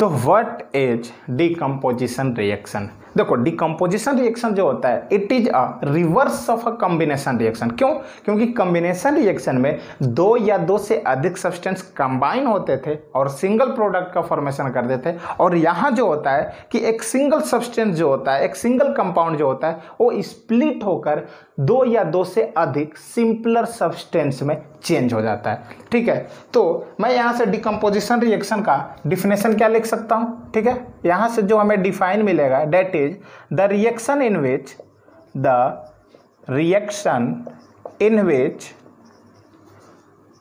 तो what is decomposition reaction? देखो, decomposition reaction जो होता है it is a reverse of a combination reaction. क्यों? क्योंकि कॉम्बिनेशन रिएक्शन में दो या दो से अधिक सब्सटेंस कंबाइन होते थे और सिंगल प्रोडक्ट का फॉर्मेशन कर देते थे, और यहाँ जो होता है कि एक सिंगल सब्सटेंस जो होता है, एक सिंगल कंपाउंड जो होता है वो स्प्लिट होकर दो या दो से अधिक सिंपलर सब्सटेंस में चेंज हो जाता है। ठीक है, तो मैं यहाँ से डिकम्पोजिशन रिएक्शन का डिफिनेशन क्या लिख सकता हूँ? ठीक है, यहाँ से जो हमें डिफाइन मिलेगा that is the reaction in which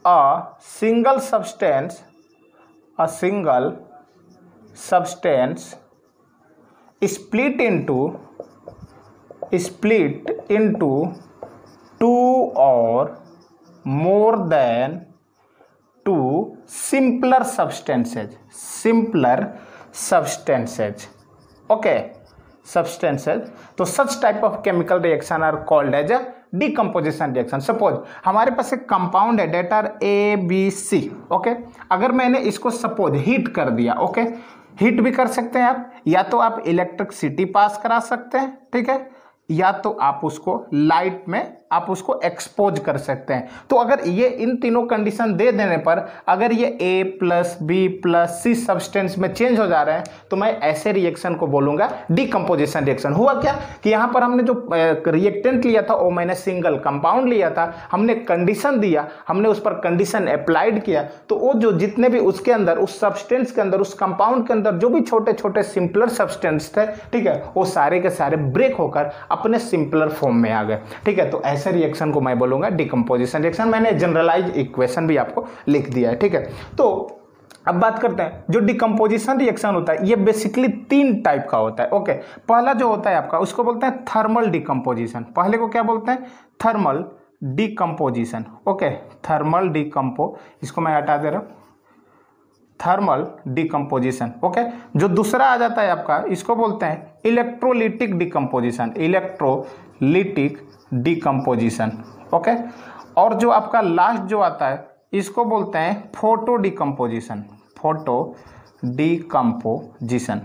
a single substance split into two or more than two simpler substances okay, substances. तो such type of chemical reaction are called as a decomposition reaction. Suppose हमारे पास एक compound है date are ABC, okay. अगर मैंने इसको suppose heat कर दिया, okay, heat भी कर सकते हैं आप, या तो आप इलेक्ट्रिसिटी पास करा सकते हैं, ठीक है, या तो आप उसको लाइट में आप उसको एक्सपोज कर सकते हैं। तो अगर ये इन तीनों कंडीशन दे देने पर अगर ये A+B+C सब्सटेंस में चेंज हो जा रहे हैं तो मैं ऐसे रिएक्शन को बोलूंगा डिकम्पोजिशन रिएक्शन। हुआ क्या कि यहाँ पर हमने जो रिएक्टेंट लिया था वो मैंने सिंगल कंपाउंड लिया था, हमने कंडीशन दिया, हमने उस पर कंडीशन अप्लाइड किया, तो वो जो जितने भी उसके अंदर उस सब्सटेंस के अंदर उस कंपाउंड के अंदर जो भी छोटे छोटे सिंपलर सब्सटेंस थे, ठीक है, वो सारे के सारे ब्रेक होकर अपने सिंपलर फॉर्म में आ गए। ठीक है, तो ऐसे रिएक्शन को मैं बोलूंगा डिकम्पोजिशन रिएक्शन। मैंने जनरलाइज इक्वेशन भी आपको लिख दिया है। ठीक है, तो अब बात करते हैं जो डिकम्पोजिशन रिएक्शन होता है ये बेसिकली तीन टाइप का होता है। ओके, पहला जो होता है आपका उसको बोलते हैं थर्मल डिकम्पोजिशन। पहले को क्या बोलते हैं? Thermal decomposition. ओके, थर्मल डिकम्पो, इसको मैं हटा दे रहा हूं, थर्मल डिकम्पोजिशन। ओके, जो दूसरा आ जाता है आपका इसको बोलते हैं electrolytic decomposition, electrolytic decomposition. Okay, और जो आपका लास्ट जो आता है इसको बोलते हैं photo decomposition, photo decomposition.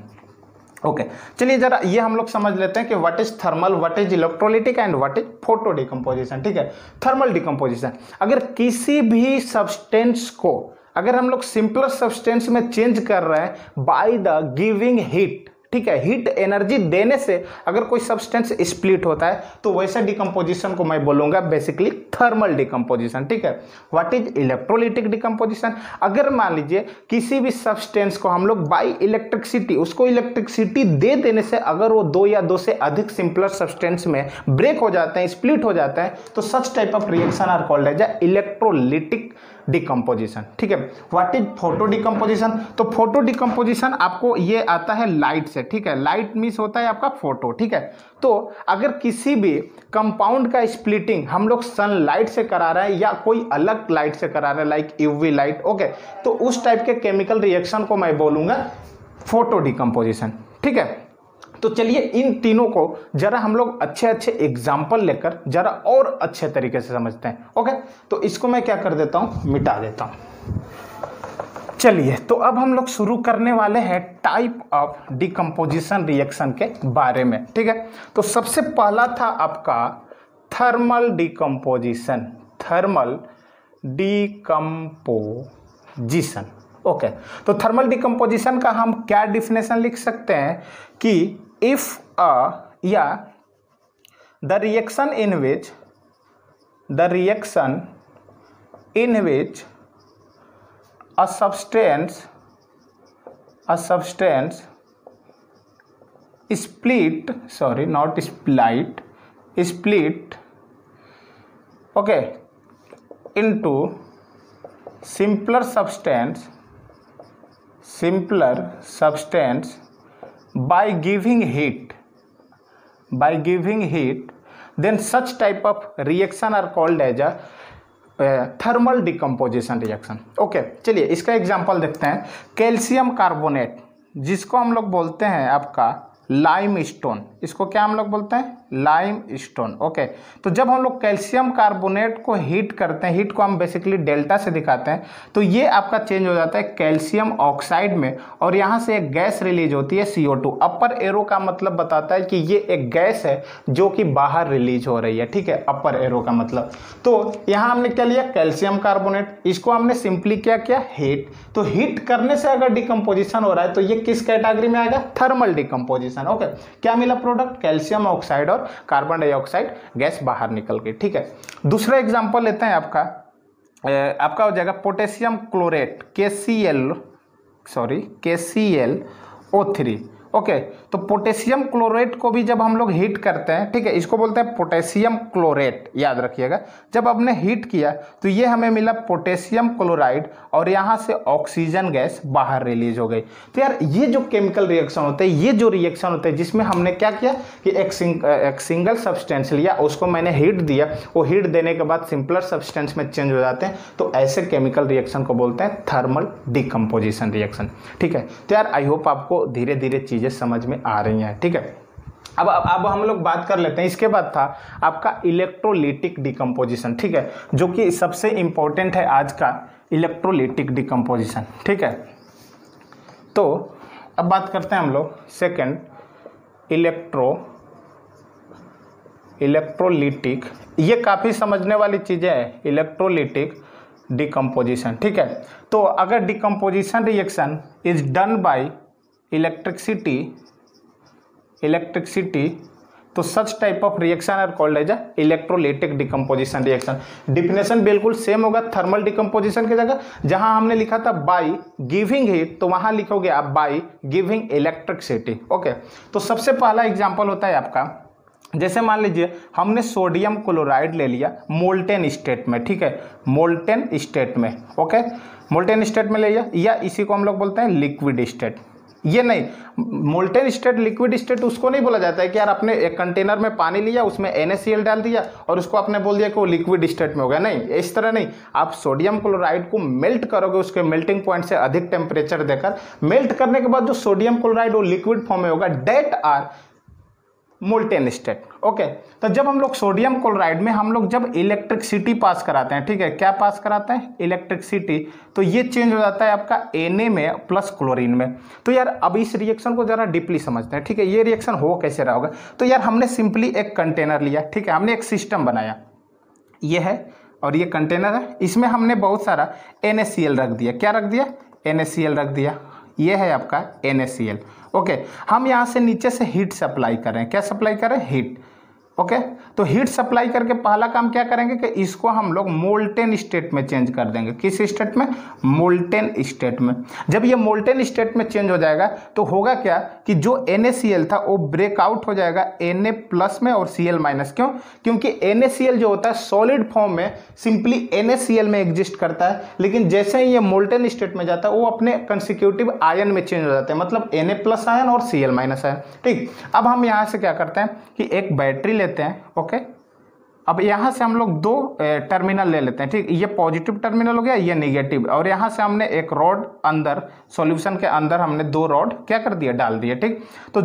Okay, चलिए जरा ये हम लोग समझ लेते हैं कि what is thermal, what is electrolytic and what is photo decomposition. ठीक है, थर्मल डिकम्पोजिशन, अगर किसी भी सब्सटेंस को अगर हम लोग सिंपलर सब्सटेंस में चेंज कर रहे हैं बाय द गिविंग हीट, ठीक है, हीट एनर्जी देने से अगर कोई सब्सटेंस स्प्लिट होता है तो वैसे डिकम्पोजिशन को मैं बोलूंगा बेसिकली थर्मल डिकम्पोजिशन। ठीक है, व्हाट इज इलेक्ट्रोलिटिक डिकम्पोजिशन, अगर मान लीजिए किसी भी सब्सटेंस को हम लोग बाय इलेक्ट्रिसिटी उसको इलेक्ट्रिसिटी दे देने से अगर वो दो या दो से अधिक सिंपलर सब्सटेंस में ब्रेक हो जाते हैं, स्प्लिट हो जाते हैं, तो such type of reaction are called as electrolytic decomposition. ठीक है, व्हाट इज फोटो डिकम्पोजिशन, तो फोटो डिकम्पोजिशन आपको ये आता है लाइट से। ठीक है, लाइट मींस होता है आपका फोटो। ठीक है, तो अगर किसी भी कंपाउंड का स्प्लिटिंग हम लोग सनलाइट से करा रहे हैं या कोई अलग लाइट से करा रहे हैं लाइक यूवी लाइट, ओके, तो उस टाइप के केमिकल रिएक्शन को मैं बोलूंगा फोटो डिकम्पोजिशन। ठीक है, तो चलिए इन तीनों को जरा हम लोग अच्छे अच्छे एग्जाम्पल लेकर जरा और अच्छे तरीके से समझते हैं। ओके, तो इसको मैं क्या कर देता हूं, मिटा देता हूं। चलिए, तो अब हम लोग शुरू करने वाले हैं टाइप ऑफ डिकम्पोजिशन रिएक्शन के बारे में। ठीक है, तो सबसे पहला था आपका thermal decomposition, thermal decomposition. Okay, तो थर्मल डिकम्पोजिशन का हम क्या डिफिनेशन लिख सकते हैं कि इफ या the reaction in which a substance split okay into simpler substance by giving heat, then such type of reaction are called as a thermal decomposition reaction. Okay, चलिए इसका एग्जांपल देखते हैं। कैल्शियम कार्बोनेट जिसको हम लोग बोलते हैं आपका लाइमस्टोन, इसको क्या हम लोग बोलते हैं, लाइम स्टोन। ओके, तो जब हम लोग कैल्शियम कार्बोनेट को हीट करते हैं, हीट को हम बेसिकली डेल्टा से दिखाते हैं, तो ये आपका चेंज हो जाता है कैल्शियम ऑक्साइड में, और यहाँ से एक गैस रिलीज होती है CO2। अपर एरो का मतलब बताता है कि ये एक गैस है जो कि बाहर रिलीज हो रही है, ठीक है, अपर एरो का मतलब। तो यहाँ हमने क्या लिया, कैल्शियम कार्बोनेट, इसको हमने सिंपली क्या किया, हीट। तो हीट करने से अगर डिकम्पोजिशन हो रहा है तो ये किस कैटेगरी में आएगा, थर्मल डिकम्पोजिशन। ओके, क्या मिला प्रोडक्ट, कैल्शियम ऑक्साइड और कार्बन डाइऑक्साइड गैस बाहर निकल गई, ठीक है। दूसरा एग्जांपल लेते हैं, आपका हो जाएगा पोटेशियम क्लोरेट KClO3। ओके, तो पोटेशियम क्लोरेट को भी जब हम लोग हीट करते हैं, ठीक है, इसको बोलते हैं पोटेशियम क्लोरेट, याद रखिएगा। जब हमने हीट किया तो ये हमें मिला पोटेशियम क्लोराइड, और यहाँ से ऑक्सीजन गैस बाहर रिलीज हो गई। तो यार ये जो केमिकल रिएक्शन होते हैं, ये जो रिएक्शन होते हैं जिसमें हमने क्या किया कि एक सिंगल सब्सटेंस लिया, उसको मैंने हीट दिया, वो हीट देने के बाद सिंपलर सब्सटेंस में चेंज हो जाते हैं, तो ऐसे केमिकल रिएक्शन को बोलते हैं थर्मल डिकम्पोजिशन रिएक्शन, ठीक है। तो यार आई होप आपको धीरे धीरे चीजें समझ में आ रही हैं, ठीक है। अब हम लोग बात कर लेते हैं, इसके बाद था आपका इलेक्ट्रोलिटिक डिकम्पोजिशन, ठीक है, जो कि सबसे इंपॉर्टेंट है आज का, इलेक्ट्रोलिटिक डिकम्पोजिशन, ठीक है। तो अब बात करते हैं हम लोग सेकंड, इलेक्ट्रोलिटिक। ये काफ़ी समझने वाली चीज़ें हैं, इलेक्ट्रोलिटिक डिकम्पोजिशन, ठीक है। तो अगर decomposition reaction is done by electricity, तो such type of reaction are called as electrolytic decomposition reaction. Definition बिल्कुल सेम होगा थर्मल डिकम्पोजिशन की जगह, जहां हमने लिखा था बाय गिविंग हीट, तो वहां लिखोगे आप बाय गिविंग इलेक्ट्रिसिटी। ओके, तो सबसे पहला एग्जांपल होता है आपका, जैसे मान लीजिए हमने सोडियम क्लोराइड ले लिया मोल्टेन स्टेट में, ठीक है, मोल्टेन स्टेट में। ओके, मोल्टेन स्टेट में ले लिया, या इसी को हम लोग बोलते हैं लिक्विड स्टेट। ये नहीं, मोल्टेन स्टेट लिक्विड स्टेट उसको नहीं बोला जाता है कि यार आपने एक कंटेनर में पानी लिया, उसमें NaCl डाल दिया और उसको आपने बोल दिया कि वो लिक्विड स्टेट में हो गया, नहीं, इस तरह नहीं। आप सोडियम क्लोराइड को मेल्ट करोगे, उसके मेल्टिंग पॉइंट से अधिक टेम्परेचर देकर, मेल्ट करने के बाद जो सोडियम क्लोराइड वो लिक्विड फॉर्म में होगा, that are molten state. Okay, तो जब हम लोग सोडियम क्लोराइड में हम लोग जब इलेक्ट्रिसिटी पास कराते हैं, ठीक है, क्या पास कराते हैं, इलेक्ट्रिसिटी, तो ये चेंज हो जाता है आपका Na में प्लस क्लोरीन में। तो यार अब इस रिएक्शन को जरा डीपली समझते हैं, ठीक है, ये रिएक्शन हो कैसे रहा होगा। तो यार हमने सिंपली एक कंटेनर लिया, ठीक है, हमने एक सिस्टम बनाया, ये है और ये कंटेनर है, इसमें हमने बहुत सारा NaCl रख दिया। क्या रख दिया, NaCl रख दिया, ये है आपका NaCl। ओके, हम यहाँ से नीचे से हीट सप्लाई कर रहे हैं, क्या सप्लाई कर रहे हैं, हीट। ओके, तो हीट सप्लाई करके पहला काम क्या करेंगे कि इसको हम लोग मोल्टेन स्टेट में चेंज कर देंगे। किस स्टेट में, मोल्टेन स्टेट में। जब ये मोल्टेन स्टेट में चेंज हो जाएगा तो होगा क्या कि जो NaCl था वो ब्रेकआउट हो जाएगा Na प्लस में और Cl माइनस। क्यों, क्योंकि NaCl जो होता है सॉलिड फॉर्म में सिंपली NaCl में एग्जिस्ट करता है, लेकिन जैसे ही ये मोल्टेन स्टेट में जाता है वो अपने कंसिक्यूटिव आयन में चेंज हो जाता है, मतलब Na प्लस आयन और Cl माइनस आयन। ठीक, अब हम यहाँ से क्या करते हैं कि एक बैटरी लेते हैं। ओके, अब यहाँ से हम लोग दो टर्मिनल ले लेते हैं, ठीक, ये पॉजिटिव टर्मिनल हो गया, ये नेगेटिव, और यहाँ से हमने एक रॉड अंदर सॉल्यूशन के अंदर हमने दो रॉड क्या कर दिया, डाल दिए। ठीक, तो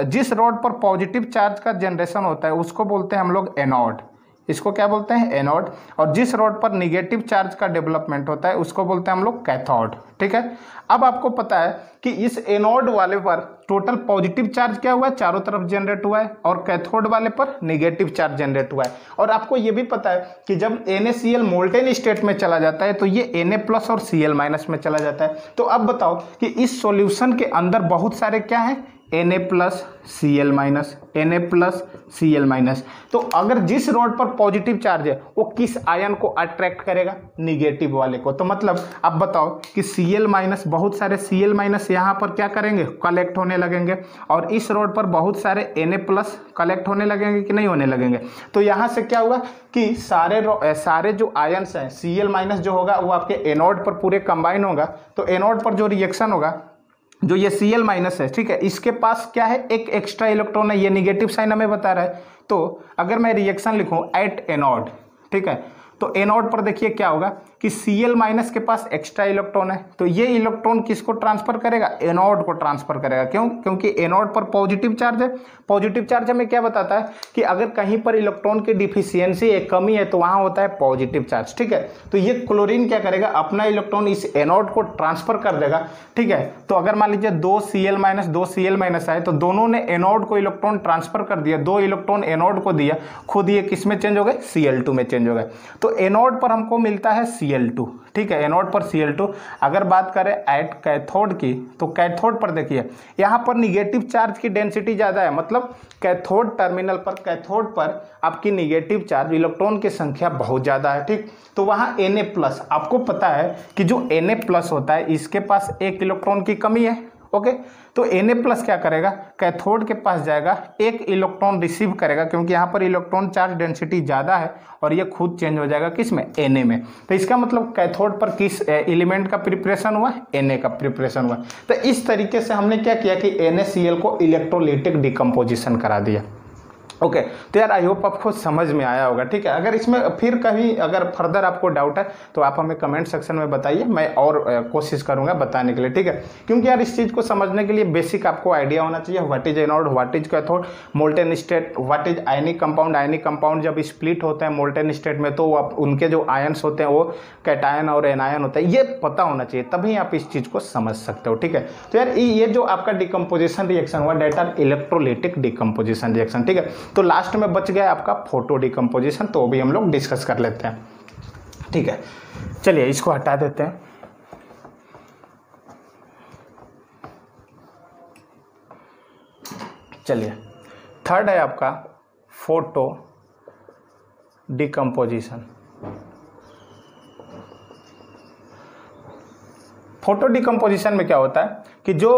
जिस रॉड पर पॉजिटिव चार्ज का जनरेशन होता है उसको बोलते हैं हम लोग एनोड, इसको क्या बोलते हैं, एनोड। और जिस रॉड पर निगेटिव चार्ज का डेवलपमेंट होता है उसको बोलते हैं हम लोग कैथोड। ठीक है, अब आपको पता है कि इस एनोड वाले पर टोटल पॉजिटिव चार्ज क्या हुआ है, चारों तरफ जनरेट हुआ है, और कैथोड वाले पर नेगेटिव चार्ज जनरेट हुआ है। और आपको ये भी पता है कि जब NaCl मोल्टेन स्टेट में चला जाता है तो ये Na प्लस और Cl माइनस में चला जाता है। तो अब बताओ कि इस सॉल्यूशन के अंदर बहुत सारे क्या है, Na plus Cl minus, Na plus Cl minus. तो अगर जिस रॉड पर पॉजिटिव चार्ज है वो किस आयन को अट्रैक्ट करेगा, निगेटिव वाले को। तो मतलब अब बताओ कि Cl माइनस, बहुत सारे Cl माइनस यहाँ पर क्या करेंगे, कलेक्ट होने लगेंगे, और इस रॉड पर बहुत सारे Na प्लस कलेक्ट होने लगेंगे कि नहीं होने लगेंगे। तो यहाँ से क्या हुआ कि सारे जो आयन्स हैं Cl माइनस जो होगा वो आपके एनोड पर पूरे कंबाइन होगा। तो एनोड पर जो रिएक्शन होगा, जो ये Cl माइनस है, ठीक है, इसके पास क्या है, एक एक्स्ट्रा इलेक्ट्रॉन है, ये निगेटिव साइन हमें बता रहा है। तो अगर मैं रिएक्शन लिखूं एट एनोड, ठीक है, तो एनोड पर देखिए क्या होगा कि Cl माइनस के पास एक्स्ट्रा इलेक्ट्रॉन है, तो ये इलेक्ट्रॉन किसको ट्रांसफर करेगा, एनोड को ट्रांसफर करेगा। क्यों? क्योंकि एनोड पर पॉजिटिव चार्ज है। पॉजिटिव चार्ज हमें क्या बताता है कि अगर कहीं पर इलेक्ट्रॉन की डिफिशियंसी है, कमी है, तो वहां होता है पॉजिटिव चार्ज। ठीक है, तो ये क्लोरीन क्या करेगा, अपना इलेक्ट्रॉन इस एनोड को ट्रांसफर कर देगा। ठीक है, तो अगर मान लीजिए 2 Cl माइनस आए, तो दोनों ने एनोड को इलेक्ट्रॉन ट्रांसफर कर दिया, 2 इलेक्ट्रॉन एनोड को दिया, खुद ये किस में चेंज हो गए, Cl2 में चेंज हो गए। तो एनोड पर हमको मिलता है Cl2। ठीक है, एनोड पर Cl2। अगर बात करें एट कैथोड की, तो कैथोड पर देखिए यहाँ पर निगेटिव चार्ज की डेंसिटी ज़्यादा है, मतलब कैथोड टर्मिनल पर, कैथोड पर आपकी निगेटिव चार्ज, इलेक्ट्रॉन की संख्या बहुत ज़्यादा है। ठीक, तो वहाँ Na+, आपको पता है कि जो Na+ होता है इसके पास एक इलेक्ट्रॉन की कमी है। ओके, तो Na+ क्या करेगा, कैथोड के पास जाएगा, एक इलेक्ट्रॉन रिसीव करेगा, क्योंकि यहाँ पर इलेक्ट्रॉन चार्ज डेंसिटी ज़्यादा है और ये खुद चेंज हो जाएगा किस में, Na में। तो इसका मतलब कैथोड पर किस एलिमेंट का प्रिपरेशन हुआ, Na का प्रिपरेशन हुआ। तो इस तरीके से हमने क्या किया कि NaCl को इलेक्ट्रोलिटिक डिकम्पोजिशन करा दिया। ओके, तो यार आई होप आपको समझ में आया होगा। ठीक है, अगर इसमें फिर कहीं अगर फर्दर आपको डाउट है तो आप हमें कमेंट सेक्शन में बताइए, मैं और कोशिश करूंगा बताने के लिए। ठीक है, क्योंकि यार इस चीज़ को समझने के लिए बेसिक आपको आइडिया होना चाहिए, what is anode, what is cathode, molten state, what is ionic compound. Ionic compound जब स्प्लिट होते हैं मोल्टेन स्टेट में, तो उनके जो आयन्स होते हैं वो कैटायन और एनायन होता है, ये पता होना चाहिए, तभी आप इस चीज़ को समझ सकते हो। ठीक है, तो यार ये जो आपका डिकम्पोजिशन रिएक्शन हुआ, that are electrolytic decomposition reaction. ठीक है, तो लास्ट में बच गया आपका फोटो डिकम्पोजिशन, तो भी हम लोग डिस्कस कर लेते हैं। ठीक है, चलिए इसको हटा देते हैं। चलिए थर्ड है आपका फोटो डिकम्पोजिशन। फोटो डिकम्पोजिशन में क्या होता है कि जो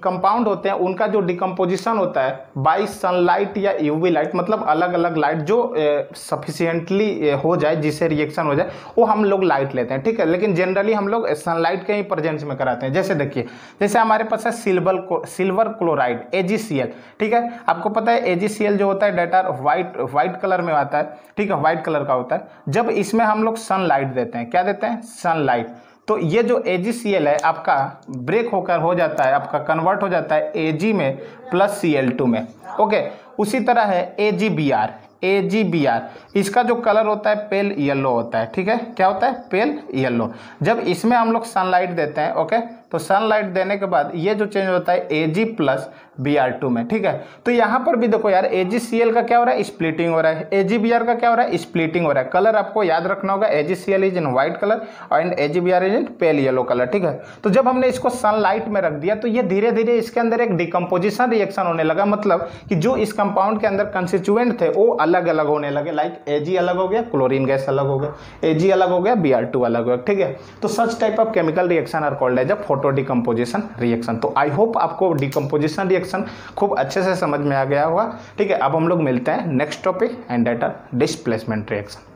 कंपाउंड होते हैं उनका जो डिकम्पोजिशन होता है बाय सनलाइट या यूवी लाइट, मतलब अलग अलग लाइट जो सफिशिएंटली हो जाए, जिससे रिएक्शन हो जाए, वो हम लोग लाइट लेते हैं। ठीक है, लेकिन जनरली हम लोग सनलाइट के ही प्रेजेंस में कराते हैं। जैसे देखिए, जैसे हमारे पास है सिल्वर क्लोराइड AgCl। ठीक है, आपको पता है AgCl जो होता है डेटा व्हाइट कलर में आता है। ठीक है, व्हाइट कलर का होता है। जब इसमें हम लोग सनलाइट देते हैं, क्या देते हैं, सनलाइट, तो ये जो AgCl है आपका ब्रेक होकर हो जाता है, आपका कन्वर्ट हो जाता है Ag में प्लस Cl2 में। ओके, उसी तरह है AgBr, इसका जो कलर होता है पेल येलो होता है। ठीक है, क्या होता है, पेल येलो। जब इसमें हम लोग सनलाइट देते हैं, ओके, तो सनलाइट देने के बाद ये जो चेंज होता है Ag प्लस Br2 में। ठीक है, तो यहाँ पर भी देखो यार AgCl का क्या हो रहा है, स्प्लिटिंग हो रहा है, AgBr का क्या हो रहा है, स्प्लिटिंग हो रहा है। कलर आपको याद रखना होगा, AgCl is in white colour and AgBr is in pale yellow colour. ठीक है, तो जब हमने इसको सनलाइट में रख दिया तो ये धीरे धीरे इसके अंदर एक डिकम्पोजिशन रिएक्शन होने लगा, मतलब कि जो इस कंपाउंड के अंदर कंस्टिट्यूएंट थे वो अलग अलग होने लगे। लाइक Ag अलग हो गया, क्लोरीन गैस अलग हो गया, Ag अलग हो गया, Br2 अलग हो गया। ठीक है, तो such type of chemical reaction are called as a photo decomposition reaction. तो आई होप आपको डिकम्पोजिशन रिएक्शन खूब अच्छे से समझ में आ गया होगा। ठीक है, अब हम लोग मिलते हैं next topic and that are displacement reaction.